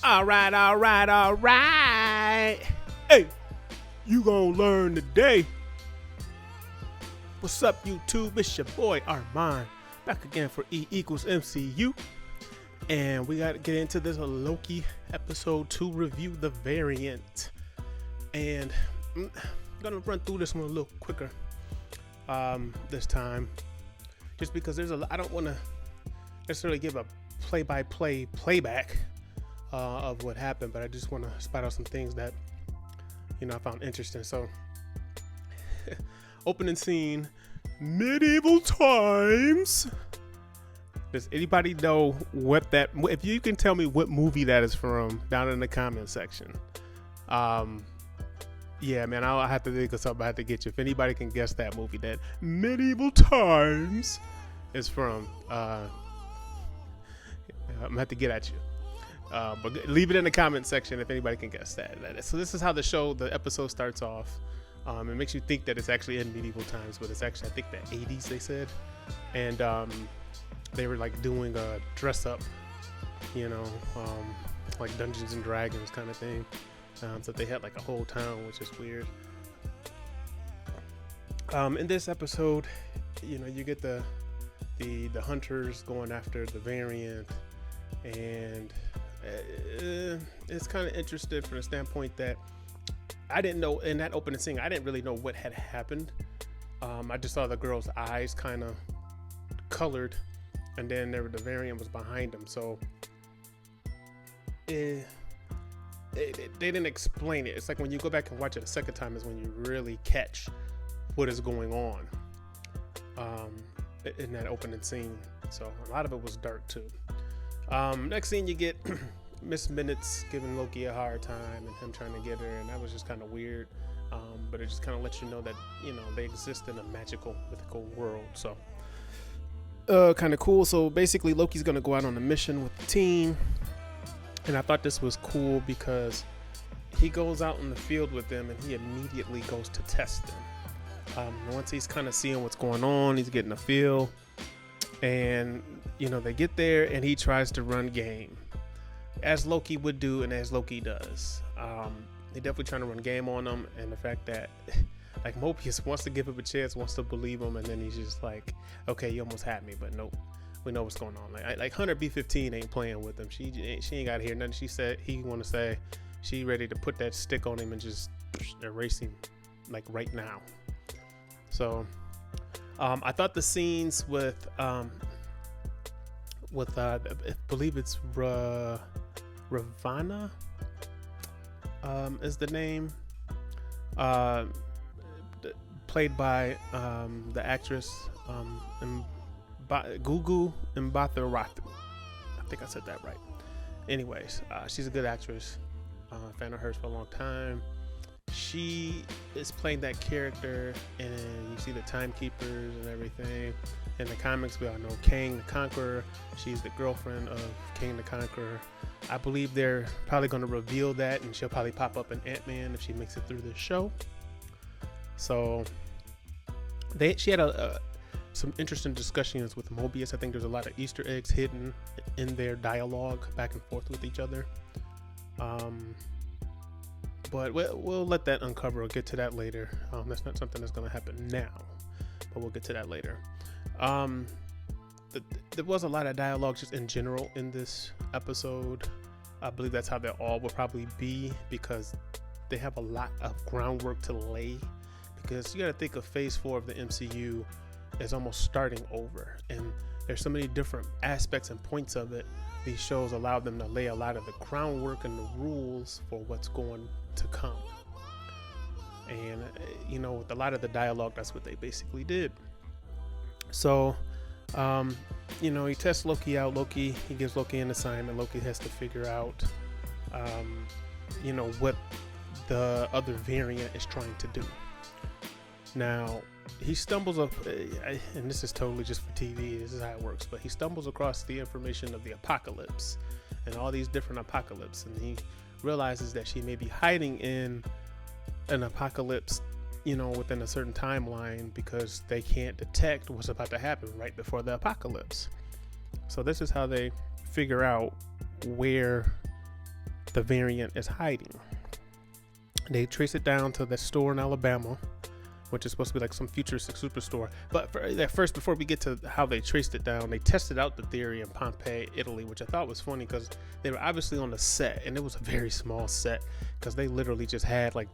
All right, all right, all right. Hey, you gonna learn today. What's up, YouTube? It's your boy Armand, back again for E equals MCU. And we got to get into this LoKi episode 2 review, The Variant. And I'm gonna run through this one a little quicker this time, just because I don't want to necessarily give a play-by-play playback of what happened, but I just want to spot out some things that I found interesting. So opening scene, medieval times. Does anybody know what that, if you can tell me what movie that is from, down in the comment section. Yeah, man, I'll have to think of something. I have to get you. If anybody can guess that movie that medieval times is from, I'm gonna have to get at you. But leave it in the comment section if anybody can guess that. So this is how the episode starts off. It makes you think that it's actually in medieval times, but it's actually, I think, the 80s, they said. And they were like doing a dress up, like Dungeons and Dragons kind of thing. So they had like a whole town, which is weird. In this episode, you get the hunters going after the variant, and it's kind of interesting from the standpoint that I didn't know in that opening scene. I didn't really know what had happened. I just saw the girl's eyes kind of colored, and then the variant was behind them. So they didn't explain it. It's like when you go back and watch it a second time is when you really catch what is going on in that opening scene. So a lot of it was dark too. Next scene, you get Miss Minutes giving LoKi a hard time and him trying to get her, and that was just kind of weird. But it just kind of lets you know that they exist in a mythical world. So kind of cool. So basically, LoKi's gonna go out on a mission with the team, and I thought this was cool because he goes out in the field with them and he immediately goes to test them. Once he's kind of seeing what's going on, he's getting a feel, and they get there and he tries to run game, as LoKi would do and as LoKi does. They definitely trying to run game on them, and the fact that like Mobius wants to give him a chance, wants to believe him, and then he's just like, okay, you almost had me, but nope, we know what's going on. Like Hunter B-15 ain't playing with him. She ain't got to hear nothing. She said he want to say she ready to put that stick on him and just erase him like right now. So I thought the scenes with I believe it's Ravana is the name, played by the actress Gugu Mbatha-Rathru. I think I said that right. Anyways, she's a good actress. Fan of hers for a long time. She is playing that character, and you see the timekeepers and everything. In the comics, we all know Kang the Conqueror. She's the girlfriend of Kang the Conqueror. I believe they're probably going to reveal that, and she'll probably pop up in Ant-Man if she makes it through the show. So she had some interesting discussions with Mobius. I think there's a lot of Easter eggs hidden in their dialogue back and forth with each other. But we'll let that uncover. We'll get to that later. That's not something that's going to happen now, but we'll get to that later. There was a lot of dialogue just in general in this episode. I believe that's how they all will probably be, because they have a lot of groundwork to lay. Because you got to think of Phase 4 of the MCU as almost starting over, and there's so many different aspects and points of it. These shows allow them to lay a lot of the groundwork and the rules for what's going to come. And with a lot of the dialogue, that's what they basically did. So he tests LoKi out. He gives LoKi an assignment. LoKi has to figure out what the other variant is trying to do. Now he stumbles up, and this is totally just for TV, this is how it works, but he stumbles across the information of the apocalypse and all these different apocalypse, and he realizes that she may be hiding in an apocalypse within a certain timeline, because they can't detect what's about to happen right before the apocalypse. So this is how they figure out where the variant is hiding. They trace it down to the store in Alabama, which is supposed to be like some futuristic superstore. But first, before we get to how they traced it down, they tested out the theory in Pompeii, Italy, which I thought was funny because they were obviously on the set, and it was a very small set because they literally just had like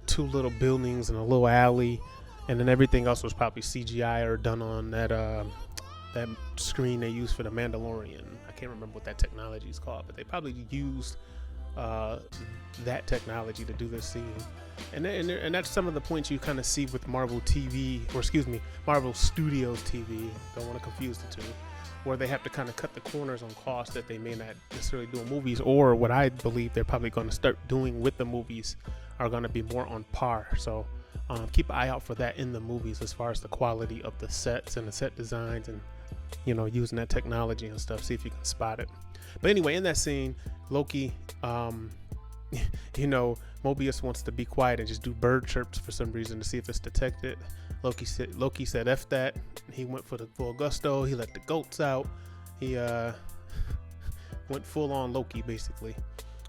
2 little buildings and a little alley, and then everything else was probably CGI or done on that screen they used for the Mandalorian. I can't remember what that technology is called, but they probably used that technology to do this scene. And that's some of the points you kind of see with Marvel Studios TV. Don't want to confuse the two, where they have to kind of cut the corners on costs that they may not necessarily do in movies, or what I believe they're probably going to start doing with the movies are going to be more on par. So keep an eye out for that in the movies as far as the quality of the sets and the set designs, and using that technology and stuff. See if you can spot it. But anyway, in that scene, LoKi, Mobius wants to be quiet and just do bird chirps for some reason to see if it's detected. LoKi said F that. He went for the full gusto. He let the goats out. He went full on LoKi basically.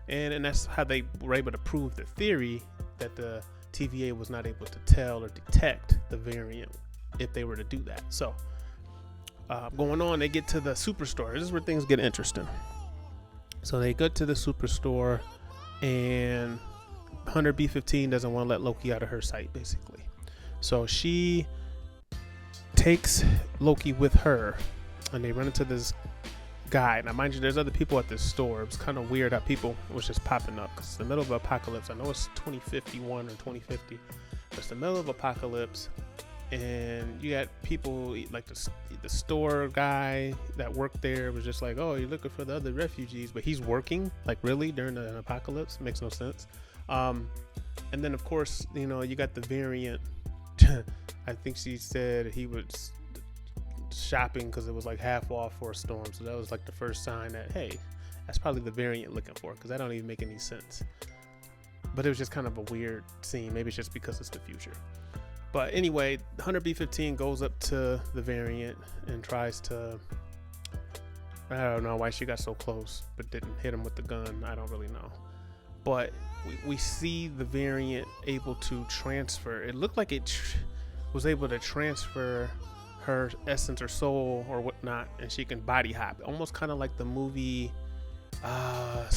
And that's how they were able to prove the theory that the TVA was not able to tell or detect the variant if they were to do that. So going on, they get to the superstore. This is where things get interesting. So they go to the superstore, and Hunter B-15 doesn't want to let LoKi out of her sight, basically. So she takes LoKi with her, and they run into this guy. Now, mind you, there's other people at this store. It was kind of weird how people was just popping up because it's the middle of apocalypse. I know it's 2051 or 2050, but it's the middle of apocalypse. And you got people like the store guy that worked there was just like, oh, you're looking for the other refugees, but he's working like really during an apocalypse. Makes no sense. And then of course, you got the variant. I think she said he was shopping because it was like half off for a storm. So that was like the first sign that, hey, that's probably the variant looking for, because that don't even make any sense. But it was just kind of a weird scene. Maybe it's just because it's the future. But anyway, Hunter B-15 goes up to the variant and tries to, I don't know why she got so close, but didn't hit him with the gun. I don't really know. But we see the variant able to transfer. It looked like it was able to transfer her essence or soul or whatnot, and she can body hop. Almost kind of like the movie, not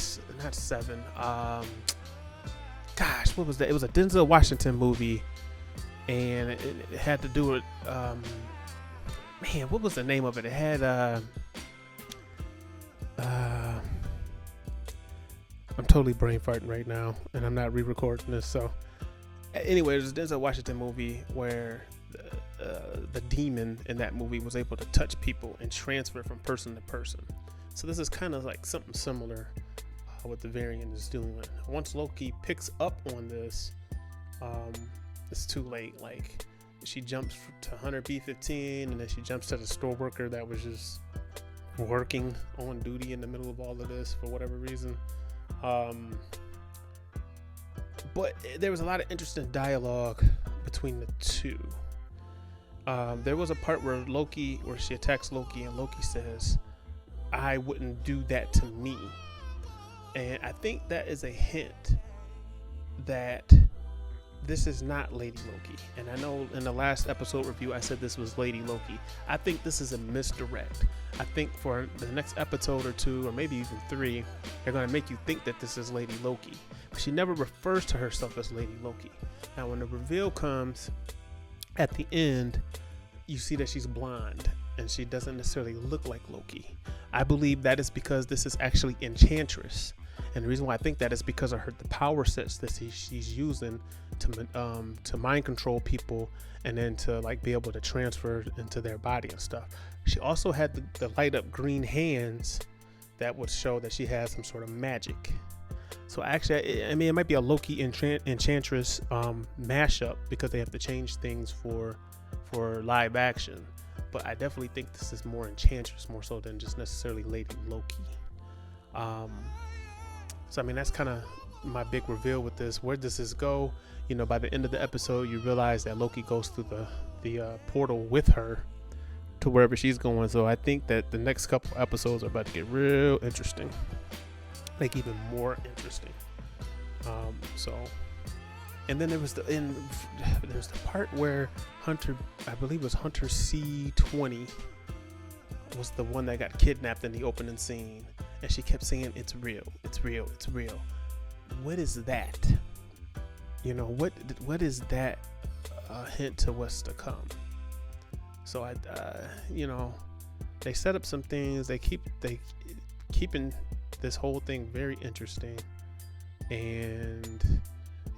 Seven. Gosh, what was that? It was a Denzel Washington movie. And it had to do with, what was the name of it? It had, I'm totally brain farting right now, and I'm not re-recording this. So, anyway, there's a Denzel Washington movie where the demon in that movie was able to touch people and transfer from person to person. So this is kind of like something similar what the variant is doing. Once LoKi picks up on this, it's too late. Like, she jumps to Hunter B-15, and then she jumps to the store worker that was just working on duty in the middle of all of this for whatever reason. But there was a lot of interesting dialogue between the two. There was a part where she attacks LoKi, and LoKi says, "I wouldn't do that to me." And I think that is a hint that this is not Lady LoKi. And I know in the last episode review I said this was Lady LoKi. I think this is a misdirect. I think for the next episode or 2, or maybe even 3, they're going to make you think that this is Lady LoKi. But she never refers to herself as Lady LoKi. Now when the reveal comes at the end, you see that she's blonde and she doesn't necessarily look like LoKi. I believe that is because this is actually Enchantress. And the reason why I think that is because of the power sets that she's using to mind control people, and then to like be able to transfer into their body and stuff. She also had the light up green hands that would show that she has some sort of magic. So actually, I mean, it might be a LoKi Enchantress mashup, because they have to change things for live action. But I definitely think this is more Enchantress, more so than just necessarily Lady LoKi. So I mean, that's kind of my big reveal with this. Where does this go? By the end of the episode, you realize that LoKi goes through the portal with her to wherever she's going. So I think that the next couple episodes are about to get real interesting. make even more interesting. And then there was there's the part where Hunter, I believe it was Hunter C20, was the one that got kidnapped in the opening scene, and she kept saying, "It's real, it's real, it's real." What is that? You know, what is that hint to what's to come? So you know, they set up some things. They keeping this whole thing very interesting, and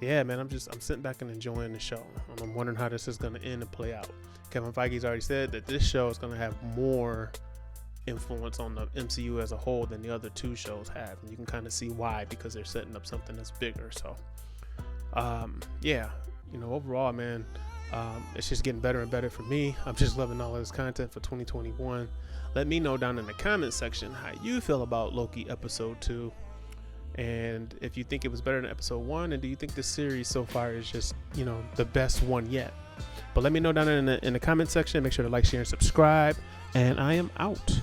yeah, man, I'm sitting back and enjoying the show. I'm wondering how this is going to end and play out. Kevin Feige's already said that this show is going to have more influence on the MCU as a whole than the other two shows have, and you can kind of see why, because they're setting up something that's bigger. So yeah, you know, overall, man, it's just getting better and better for me. I'm just loving all of this content for 2021. Let me know down in the comment section how you feel about Loki episode 2, and if you think it was better than episode 1, and do you think this series so far is just, you know, the best one yet? But let me know down in the comment section. Make sure to like, share, and subscribe, and I am out.